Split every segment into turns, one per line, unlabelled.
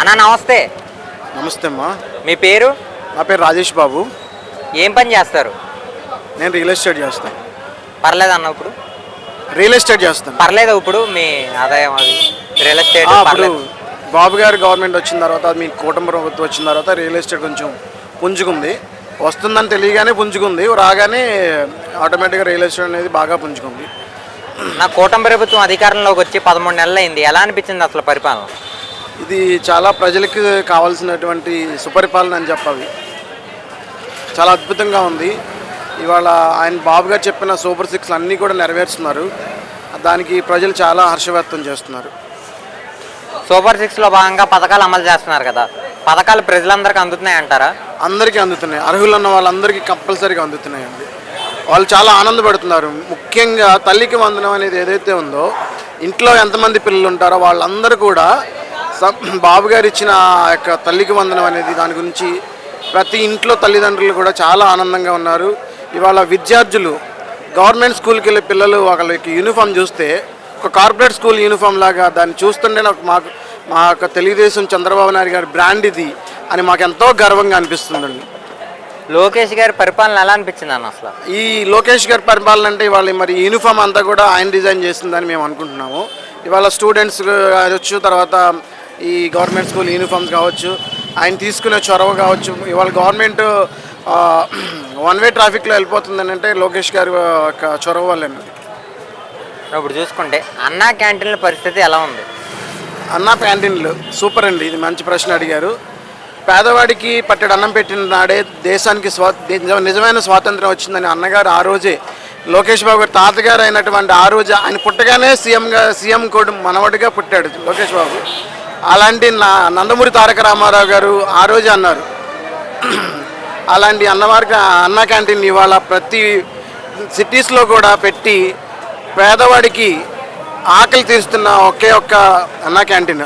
అన్నా నమస్తే.
నమస్తే అమ్మా.
మీ పేరు?
నా పేరు రాజేష్ బాబు.
ఏం పని చేస్తారు?
నేను రియల్ ఎస్టేట్ చేస్తాను.
పర్లేదు అన్న, ఇప్పుడు
రియల్ ఎస్టేట్ చేస్తాను.
పర్లేదు. ఇప్పుడు మీ ఆదాయం అది రియల్ ఎస్టేట్
ఇప్పుడు బాబు గారు గవర్నమెంట్ వచ్చిన తర్వాత, మీ కుటుంబ ప్రభుత్వం వచ్చిన తర్వాత రియల్ ఎస్టేట్ కొంచెం పుంజుకుంది. వస్తుందని తెలియగానే పుంజుకుంది, రాగానే ఆటోమేటిక్గా రియల్ ఎస్టేట్ అనేది బాగా పుంజుకుంది.
నా కూటమి ప్రభుత్వం అధికారంలోకి వచ్చి 13 నెలలు అయింది. ఎలా అనిపించింది అసలు పరిపాలన?
ఇది చాలా ప్రజలకు కావాల్సినటువంటి సుపరిపాలన అని చెప్పాలి. చాలా అద్భుతంగా ఉంది. ఇవాళ ఆయన బాబు గారు చెప్పిన సూపర్ 6 అన్నీ కూడా నెరవేరుస్తున్నారు. దానికి ప్రజలు చాలా హర్ష వ్యక్తం చేస్తున్నారు.
సూపర్ 6లో భాగంగా పథకాలు అమలు చేస్తున్నారు కదా, పథకాలు ప్రజలందరికీ అందుతున్నాయి అంటారా?
అందరికీ అందుతున్నాయి. అర్హులు ఉన్న వాళ్ళందరికీ కంపల్సరీగా అందుతున్నాయండి. వాళ్ళు చాలా ఆనందపడుతున్నారు. ముఖ్యంగా తల్లికి వందనం అనేది ఏదైతే ఉందో, ఇంట్లో ఎంతమంది పిల్లలు ఉంటారో వాళ్ళందరూ కూడా బాబు గారు ఇచ్చిన యొక్క తల్లికి వందనం అనేది దాని గురించి ప్రతి ఇంట్లో తల్లిదండ్రులు కూడా చాలా ఆనందంగా ఉన్నారు. ఇవాళ విద్యార్థులు గవర్నమెంట్ స్కూల్కి వెళ్ళే పిల్లలు వాళ్ళకి యూనిఫామ్ చూస్తే ఒక కార్పొరేట్ స్కూల్ యూనిఫామ్ లాగా దాన్ని చూస్తుంటే నాకు మా యొక్క తెలుగుదేశం చంద్రబాబు నాయుడు గారి బ్రాండ్ ఇది అని మాకు ఎంతో గర్వంగా అనిపిస్తుందండి.
లోకేష్ గారి పరిపాలన ఎలా అనిపించింది అన్న అసలు? ఈ
లోకేష్ గారి పరిపాలన అంటే ఇవాళ మరి యూనిఫామ్ అంతా కూడా ఆయన డిజైన్ చేసిందని మేము అనుకుంటున్నాము. ఇవాళ స్టూడెంట్స్ కావచ్చు, తర్వాత ఈ గవర్నమెంట్ స్కూల్ యూనిఫామ్స్ కావచ్చు, ఆయన తీసుకునే చొరవ కావచ్చు. ఇవాళ గవర్నమెంట్ 1 వే ట్రాఫిక్లో వెళ్ళిపోతుందని అంటే లోకేష్ గారి యొక్క చొరవ వల్లేనండి.
ఇప్పుడు చూసుకుంటే అన్నా క్యాంటీన్ల పరిస్థితి ఎలా ఉంది?
అన్నా క్యాంటీన్లు సూపర్ అండి. ఇది మంచి ప్రశ్న అడిగారు. పేదవాడికి పట్టెడు అన్నం పెట్టిన నాడే దేశానికి నిజమైన స్వాతంత్రం వచ్చిందని అన్నగారు ఆ రోజే, లోకేష్ బాబు గారు తాతగారు అయినటువంటి ఆ రోజు ఆయన పుట్టగానే సీఎం కోడ్ మనవడిగా పుట్టాడు లోకేష్ బాబు. అలాంటి నందమూరి తారక రామారావు గారు ఆ రోజే అన్నారు. అలాంటి అన్నా క్యాంటీన్ ఇవాళ ప్రతి సిటీస్లో కూడా పెట్టి పేదవాడికి ఆకలి తీరుస్తున్న ఒకే ఒక్క అన్నా క్యాంటీన్.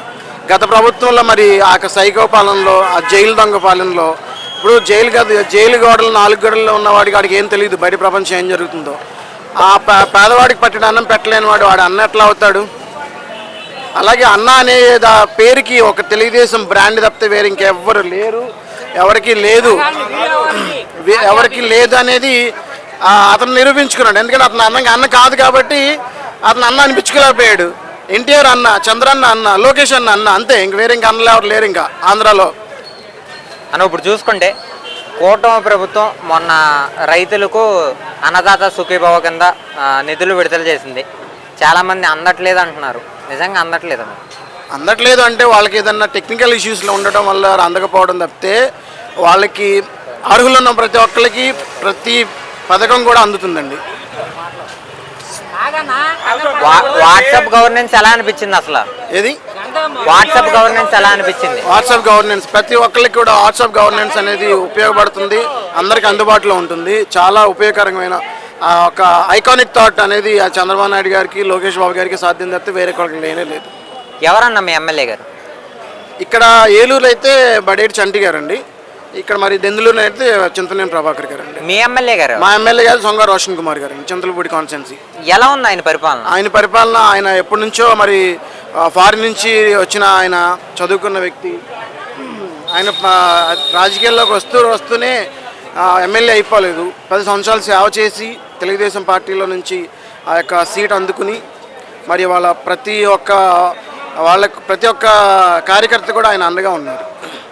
గత ప్రభుత్వంలో మరి ఆ సైకో పాలనలో, ఆ జైలు దొంగ పాలనలో, ఇప్పుడు జైలు గోడలు 4 గోడల్లో ఉన్నవాడికి వాడికి ఏం తెలియదు బయట ప్రపంచం ఏం జరుగుతుందో. ఆ పేదవాడికి పట్టిన అన్నం పెట్టలేని వాడు అన్న ఎట్లా అవుతాడు? అలాగే అన్న అనే పేరుకి ఒక తెలుగుదేశం బ్రాండ్ తప్పితే వేరే ఇంకెవ్వరు లేరు, ఎవరికి లేదు అనేది అతను నిరూపించుకున్నాడు. ఎందుకంటే అతను అన్న కాదు కాబట్టి అతను అన్న అనిపించుకోలేకపోయాడు. ఎన్టీఆర్ అన్న, చంద్రన్న అన్న, లోకేష్ అన్న అంతే, ఇంక వేరే ఇంకా అన్నలు ఎవరు లేరు ఇంకా ఆంధ్రాలో
అని. ఇప్పుడు చూసుకుంటే కూటమి ప్రభుత్వం మొన్న రైతులకు అన్నదాత సుఖీభవ కింద నిధులు విడుదల చేసింది. చాలామంది అందట్లేదు అంటున్నారు. నిజంగా
అందట్లేదు అంటే వాళ్ళకి ఏదన్నా టెక్నికల్ ఇష్యూస్లో ఉండటం వల్ల అందకపోవడం తప్పితే వాళ్ళకి అర్హులు ఉన్న ప్రతి ఒక్కరికి ప్రతి పథకం కూడా అందుతుందండి.
వాట్సాప్ గవర్నెన్స్ ఎలా అనిపించింది అసలు?
ఏది
వాట్సాప్ గవర్నెన్స్ ఎలా అనిపించింది?
వాట్సాప్ గవర్నెన్స్ ప్రతి ఒక్కరికి కూడా వాట్సాప్ గవర్నెన్స్ అనేది ఉపయోగపడుతుంది, అందరికి అందుబాటులో ఉంటుంది. చాలా ఉపయోగకరమైన ఒక ఐకానిక్ థాట్ అనేది చంద్రబాబు నాయుడు గారికి, లోకేష్ బాబు గారికి సాధ్యం తప్పితే వేరే కొరకు లేనే లేదు.
ఎవరన్నా మీ ఎమ్మెల్యే గారు?
ఇక్కడ ఏలూరు అయితే బడేటి చంటి గారు అండి. ఇక్కడ మరి దెందులూరు అయితే చింతనేని ప్రభాకర్ గారు అండి.
మీ ఎమ్మెల్యే గారు?
మా ఎమ్మెల్యే గారు సొంగ రోషన్ కుమార్ గారు అండి, చింతలపూడి కాన్స్టిట్యున్సీ.
ఎలా ఉంది ఆయన పరిపాలన?
ఆయన ఎప్పటి నుంచో మరి ఫారిన్ నుంచి వచ్చిన ఆయన చదువుకున్న వ్యక్తి. ఆయన రాజకీయాల్లోకి వస్తూనే ఎమ్మెల్యే అయిపోలేదు. 10 సంవత్సరాలు సేవ చేసి తెలుగుదేశం పార్టీలో నుంచి ఆ యొక్క సీట్ అందుకుని మరి ప్రతి ఒక్క కార్యకర్త కూడా ఆయన అండగా ఉన్నారు.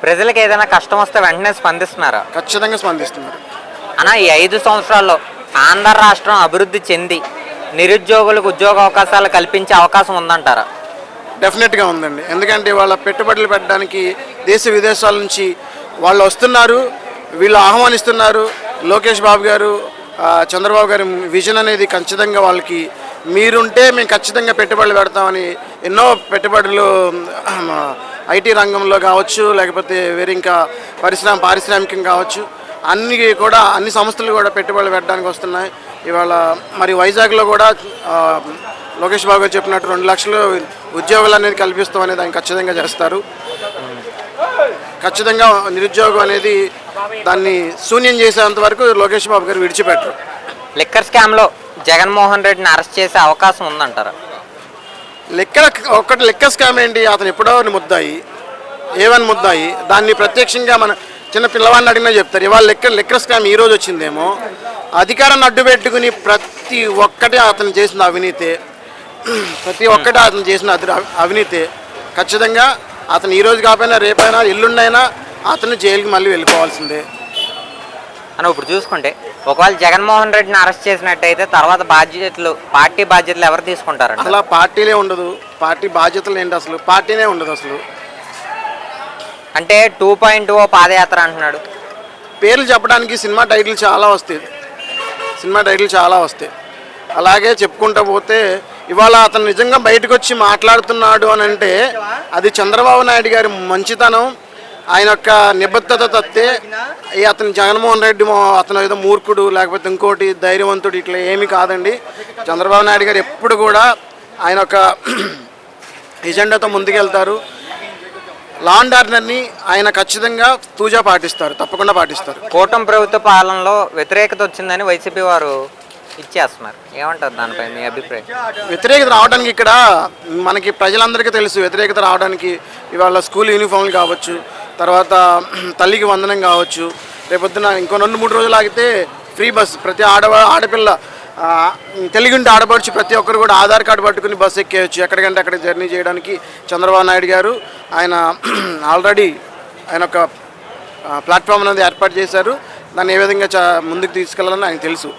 ప్రజలకు ఏదైనా కష్టం వస్తే వెంటనే స్పందిస్తున్నారా?
ఖచ్చితంగా స్పందిస్తున్నారు
అన్న. ఈ 5 సంవత్సరాల్లో ఆంధ్ర రాష్ట్రం అభివృద్ధి చెంది నిరుద్యోగులకు ఉద్యోగ అవకాశాలు కల్పించే అవకాశం ఉందంటారా?
డెఫినెట్గా ఉందండి. ఎందుకంటే వాళ్ళ పెట్టుబడులు పెట్టడానికి దేశ విదేశాల నుంచి వాళ్ళు వస్తున్నారు, వీళ్ళు ఆహ్వానిస్తున్నారు. లోకేష్ బాబు గారు, చంద్రబాబు గారి విజన్ అనేది ఖచ్చితంగా వాళ్ళకి మీరుంటే మేము ఖచ్చితంగా పెట్టుబడులు పెడతామని ఎన్నో పెట్టుబడులు ఐటీ రంగంలో కావచ్చు, లేకపోతే వేరే ఇంకా పారిశ్రామికం కావచ్చు, అన్ని సంస్థలు కూడా పెట్టుబడులు పెట్టడానికి వస్తున్నాయి. ఇవాళ మరి వైజాగ్లో కూడా లోకేష్ బాబు గారు చెప్పినట్టు 2 లక్షలు ఉద్యోగాలు అనేది కల్పిస్తామనేది ఆయన ఖచ్చితంగా చేస్తారు. ఖచ్చితంగా నిరుద్యోగం అనేది దాన్ని శూన్యం చేసేంత వరకు లోకేష్ బాబు గారు విడిచిపెట్టరు.
లిక్కర్ స్కామ్లో జగన్మోహన్ రెడ్డిని అరెస్ట్ చేసే అవకాశం ఉందంటారా?
లిక్కర్ స్కామ్ ఏంటి? అతను ఎప్పుడో ముద్దాయి, A1 ముద్దాయి. దాన్ని ప్రత్యక్షంగా మన చిన్న పిల్లవాడిని అడిగినా చెప్తారు. ఇవాళ లెక్కర్ స్కామ్ ఈ రోజు వచ్చిందేమో. అధికారాన్ని అడ్డు పెట్టుకుని ప్రతి ఒక్కటి అతను చేసిన అవినీతి, ప్రతి ఒక్కటి అతను చేసిన అవినీతి. ఖచ్చితంగా అతను ఈ రోజు కాకపోయినా రేపైనా ఎల్లుండైనా అతను జైలుకి మళ్ళీ వెళ్ళిపోవాల్సిందే
అని. ఇప్పుడు చూసుకుంటే ఒకవేళ జగన్మోహన్ రెడ్డిని అరెస్ట్ చేసినట్టయితే తర్వాత పార్టీ బాధ్యతలు ఎవరు తీసుకుంటారంట?
అసలు పార్టీలే ఉండదు. పార్టీ బాధ్యతలు ఏంటి, అసలు పార్టీనే ఉండదు అసలు.
అంటే 2.0 పాదయాత్ర అంటున్నాడు.
పేర్లు చెప్పడానికి సినిమా టైటిల్ చాలా వస్తాయి. అలాగే చెప్పుకుంటూ పోతే ఇవాళ అతను నిజంగా బయటకు వచ్చి మాట్లాడుతున్నాడు అని అంటే అది చంద్రబాబు నాయుడు గారి మంచితనం, ఆయన యొక్క నిబద్ధత తప్పితే అతను జగన్మోహన్ రెడ్డి అతను ఏదో మూర్ఖుడు లేకపోతే ఇంకోటి ధైర్యవంతుడు ఇట్లా ఏమీ కాదండి. చంద్రబాబు నాయుడు గారు ఎప్పుడు కూడా ఆయన ఒక ఎజెండాతో ముందుకెళ్తారు. లా అండ్ ఆర్డర్ని ఆయన ఖచ్చితంగా తప్పకుండా పాటిస్తారు.
కూటమి ప్రభుత్వ పాలనలో వ్యతిరేకత వచ్చిందని వైసీపీ వారు ఇచ్చేస్తున్నారు. ఏమంటారు దానిపై మీ అభిప్రాయం?
వ్యతిరేకత రావడానికి ఇక్కడ మనకి ప్రజలందరికీ తెలుసు. వ్యతిరేకత రావడానికి ఇవాళ స్కూల్ యూనిఫామ్లు కావచ్చు, తర్వాత తల్లికి వందనం కావచ్చు, రేపొద్దున ఇంకో 2-3 రోజులు ఆగితే ఫ్రీ బస్. ప్రతి ఆడపిల్ల తెలుగుంటే ఆడపడుచు ప్రతి ఒక్కరు కూడా ఆధార్ కార్డు పట్టుకుని బస్సు ఎక్కేయచ్చు. ఎక్కడికంటే అక్కడ జర్నీ చేయడానికి చంద్రబాబు నాయుడు గారు ఆయన ఆల్రెడీ ఆయన ఒక ప్లాట్ఫామ్ అనేది ఏర్పాటు చేశారు. దాన్ని ఏ విధంగా ముందుకు తీసుకెళ్లాలని ఆయన తెలుసు.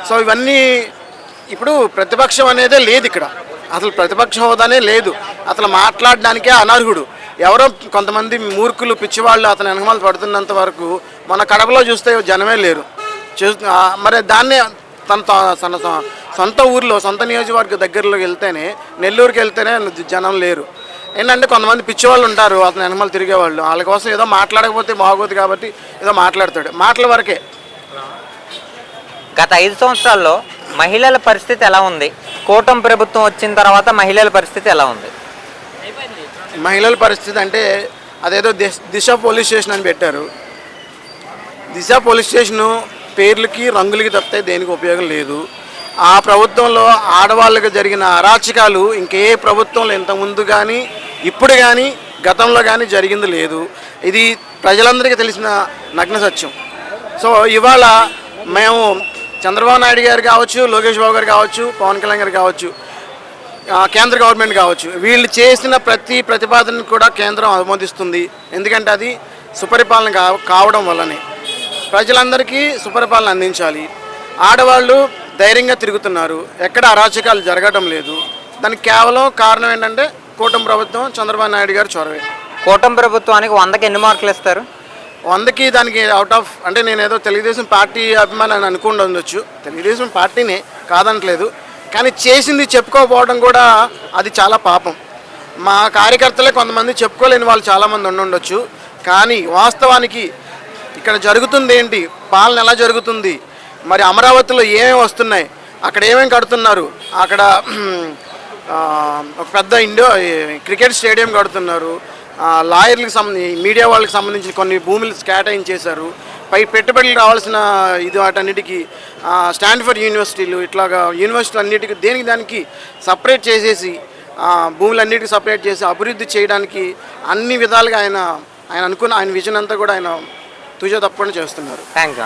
సో ఇవన్నీ ఇప్పుడు ప్రతిపక్షం అనేదే లేదు ఇక్కడ. అసలు ప్రతిపక్ష హోదానే లేదు. అసలు మాట్లాడడానికే అనర్హుడు. ఎవరో కొంతమంది మూర్ఖులు పిచ్చివాళ్ళు అతని వెనకమాల పడుతున్నంత వరకు మన కడపలో చూస్తే జనమే లేరు. మరి దాన్నే తన సొంత ఊర్లో సొంత నియోజకవర్గ దగ్గరలోకి వెళ్తేనే, నెల్లూరుకి వెళ్తేనే జనం లేరు. ఏంటంటే కొంతమంది పిచ్చివాళ్ళు ఉంటారు అతని వెనకమాల తిరిగేవాళ్ళు. వాళ్ళ కోసం ఏదో మాట్లాడకపోతే బాగోదు కాబట్టి ఏదో మాట్లాడతాడు. మాటల వరకే.
గత 5 సంవత్సరాల్లో మహిళల పరిస్థితి ఎలా ఉంది? కూటమి ప్రభుత్వం వచ్చిన తర్వాత మహిళల పరిస్థితి ఎలా ఉంది?
మహిళల పరిస్థితి అంటే అదేదో దిశ పోలీస్ స్టేషన్ అని పెట్టారు. దిశ పోలీస్ స్టేషను పేర్లకి రంగులకి తప్పితే దేనికి ఉపయోగం లేదు. ఆ ప్రభుత్వంలో ఆడవాళ్ళకి జరిగిన అరాచకాలు ఇంకే ప్రభుత్వంలో ఇంతకుముందు కానీ ఇప్పుడు కానీ గతంలో కానీ జరిగింది లేదు. ఇది ప్రజలందరికీ తెలిసిన నగ్న సత్యం. సో ఇవాళ మేము చంద్రబాబు నాయుడు గారు కావచ్చు, లోకేష్ బాబు గారు కావచ్చు, పవన్ కళ్యాణ్ గారు కావచ్చు, కేంద్ర గవర్నమెంట్ కావచ్చు, వీళ్ళు చేసిన ప్రతి ప్రతిపాదనను కూడా కేంద్రం ఆమోదిస్తుంది. ఎందుకంటే అది సుపరిపాలన కావడం వల్లనే. ప్రజలందరికీ సుపరిపాలన అందించాలి. ఆడవాళ్ళు ధైర్యంగా తిరుగుతున్నారు, ఎక్కడ అరాచకాలు జరగడం లేదు. దానికి కేవలం కారణం ఏంటంటే కూటమి ప్రభుత్వం, చంద్రబాబు నాయుడు గారు చొరవే.
కూటమి ప్రభుత్వానికి 100కి ఎన్ని మార్కులు ఇస్తారు?
100కి దానికి అవుట్ ఆఫ్ అంటే నేను ఏదో తెలుగుదేశం పార్టీ అభిమాని అని అనుకుంటూ ఉండొచ్చు. తెలుగుదేశం పార్టీనే కాదనట్లేదు, కానీ చేసింది చెప్పుకోకపోవడం కూడా అది చాలా పాపం. మా కార్యకర్తలే కొంతమంది చెప్పుకోలేని వాళ్ళు చాలామంది ఉండొచ్చు. కానీ వాస్తవానికి ఇక్కడ జరుగుతుంది ఏంటి, పాలన ఎలా జరుగుతుంది, మరి అమరావతిలో ఏమేమి వస్తున్నాయి, అక్కడ ఏమేమి కడుతున్నారు, అక్కడ ఒక పెద్ద క్రికెట్ స్టేడియం కడుతున్నారు, లాయర్లకు మీడియా వాళ్ళకి సంబంధించిన కొన్ని భూములు కేటాయించేశారు. పై పెట్టుబడులు రావాల్సిన వాటన్నిటికీ స్టాన్ఫర్డ్ యూనివర్సిటీలు ఇట్లాగా యూనివర్సిటీలు అన్నిటికీ దేనికి దానికి సపరేట్ చేసేసి భూములన్నిటికీ సపరేట్ చేసి అభివృద్ధి చేయడానికి అన్ని విధాలుగా ఆయన అనుకున్న ఆయన విజన్ అంతా కూడా ఆయన తప్పకుండా చేస్తున్నారు.
Thank you.